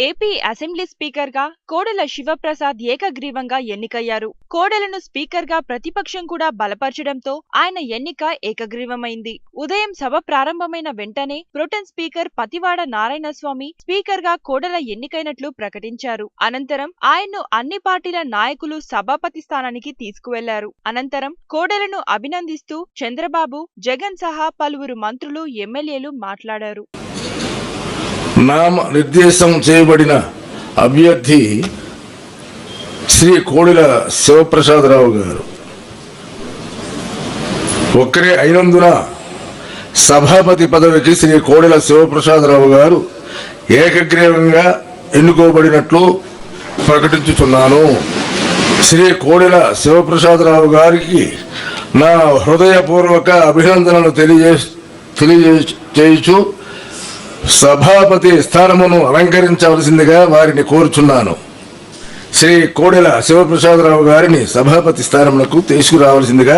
AP assembly speaker గా కోడెల శివప్రసాద్ ఏకగ్రీవంగా ఎన్నికయ్యారు. కోడెలను స్పీకర్ గా ప్రతిపక్షం కూడా బలపరచడంతో ఆయన ఎన్నిక ఏకగ్రీవమైంది. ఉదయం సభ ప్రారంభమైన వెంటనే pro tem speaker Pativada Narayanaswamy speaker గా కోడెల ఎన్నికైనట్లు ప్రకటించారు. అనంతరం ఆయన్ను అన్ని పార్టీల నాయకులు సభాపతి స్థానానికి తీసుకువెళ్లారు. అనంతరం కోడెలను అభినందిస్తూ చంద్రబాబు, జగన్ సహా పలువురు మంత్రులు, ఎమ్మెల్యేలు మాట్లాడారు. నామ నిర్దేశం చేయబడిన అభ్యర్థి శ్రీ కోడెల శివప్రసాదరావు గారు ఒక్కరే అయినందున సభాపతి పదవికి శ్రీ కోడెల శివప్రసాదరావు గారు ఏకగ్రీవంగా ఎన్నుకోబడినట్లు ప్రకటించుచున్నాను. శ్రీ కోడెల శివప్రసాదరావు గారికి నా హృదయపూర్వక అభినందనలు తెలియజేయచ్చు సభాపతి స్థానమును అలంకరించవలసిందిగా వారిని కోరుచున్నాను. శ్రీ కోడెల శివప్రసాదరావు గారిని సభాపతి స్థానములకు తీసుకురావాల్సిందిగా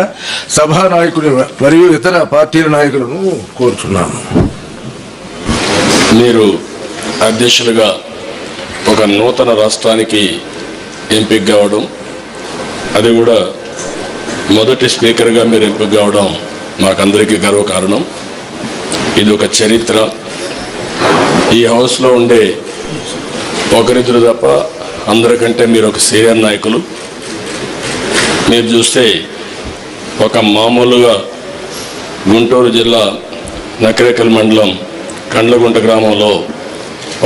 సభా నాయకులు మరియు ఇతర పార్టీల నాయకులను కోరుచున్నాను. మీరు అధ్యక్షులుగా ఒక నూతన రాష్ట్రానికి ఎంపిక కావడం, అది కూడా మొదటి స్పీకర్గా మీరు ఎంపిక కావడం మాకందరికీ గర్వకారణం. ఇది ఒక చరిత్ర. ఈ హౌస్లో ఉండే ఒకరిద్దరు తప్ప అందరికంటే మీరు ఒక సీనియర్ నాయకులు. మీరు చూస్తే ఒక మామూలుగా గుంటూరు జిల్లా నకరేకల్ మండలం కండ్లగుంట గ్రామంలో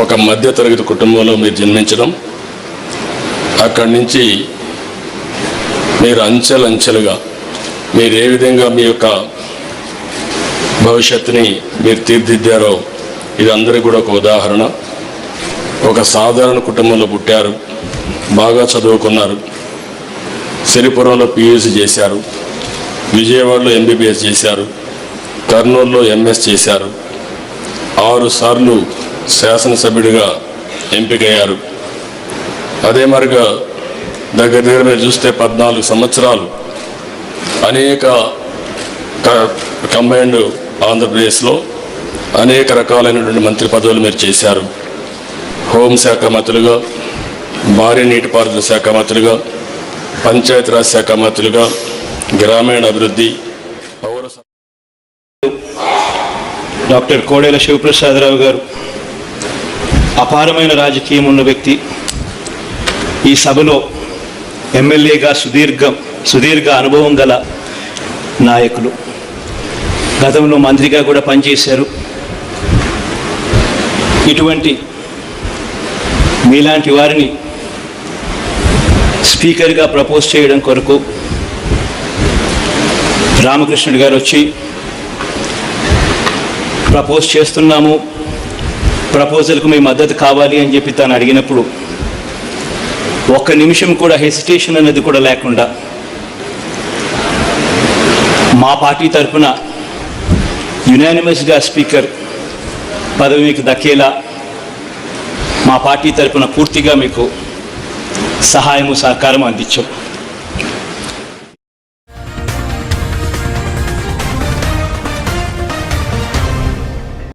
ఒక మధ్యతరగతి కుటుంబంలో మీరు జన్మించడం, అక్కడి నుంచి మీరు అంచెలంచెలుగా మీరు ఏ విధంగా మీ యొక్క భవిష్యత్తుని మీరు తీర్చిదిద్దారో ఇది అందరికీ కూడా ఒక ఉదాహరణ. ఒక సాధారణ కుటుంబంలో పుట్టారు, బాగా చదువుకున్నారు, సిరిపురంలో PUC చేశారు, విజయవాడలో MBBS చేశారు, కర్నూలులో MS చేశారు, 6 సార్లు శాసనసభ్యుడిగా ఎంపికయ్యారు. అదే మరిగా దగ్గర మీరు చూస్తే 14 సంవత్సరాలు అనేక కంబైన్డ్ ఆంధ్రప్రదేశ్లో అనేక రకాలైనటువంటి మంత్రి పదవులు మీరు చేశారు. హోంశాఖ మంత్రులుగా, భారీ నీటిపారుదల శాఖ మంత్రులుగా, పంచాయతీరాజ్ శాఖ మంత్రులుగా, గ్రామీణ అభివృద్ధి, పౌర డాక్టర్ కోడెల శివప్రసాదరావు గారు అపారమైన రాజకీయం ఉన్న వ్యక్తి. ఈ సభలో ఎమ్మెల్యేగా సుదీర్ఘ అనుభవం గల నాయకులు. గతంలో మంత్రిగా కూడా పనిచేశారు. ఇటువంటి మీలాంటి వారిని స్పీకర్గా ప్రపోజ్ చేయడం కొరకు రామకృష్ణుడు గారు వచ్చి ప్రపోజ్ చేస్తున్నాము, ప్రపోజల్కు మీ మద్దతు కావాలి అని చెప్పి తను అడిగినప్పుడు ఒక్క నిమిషం కూడా హెసిటేషన్ అనేది కూడా లేకుండా మా పార్టీ తరఫున యునానిమస్గా స్పీకర్ పదవి మీకు దక్కేలా మా పార్టీ తరఫున పూర్తిగా మీకు సహాయము సహకారం అందించాం.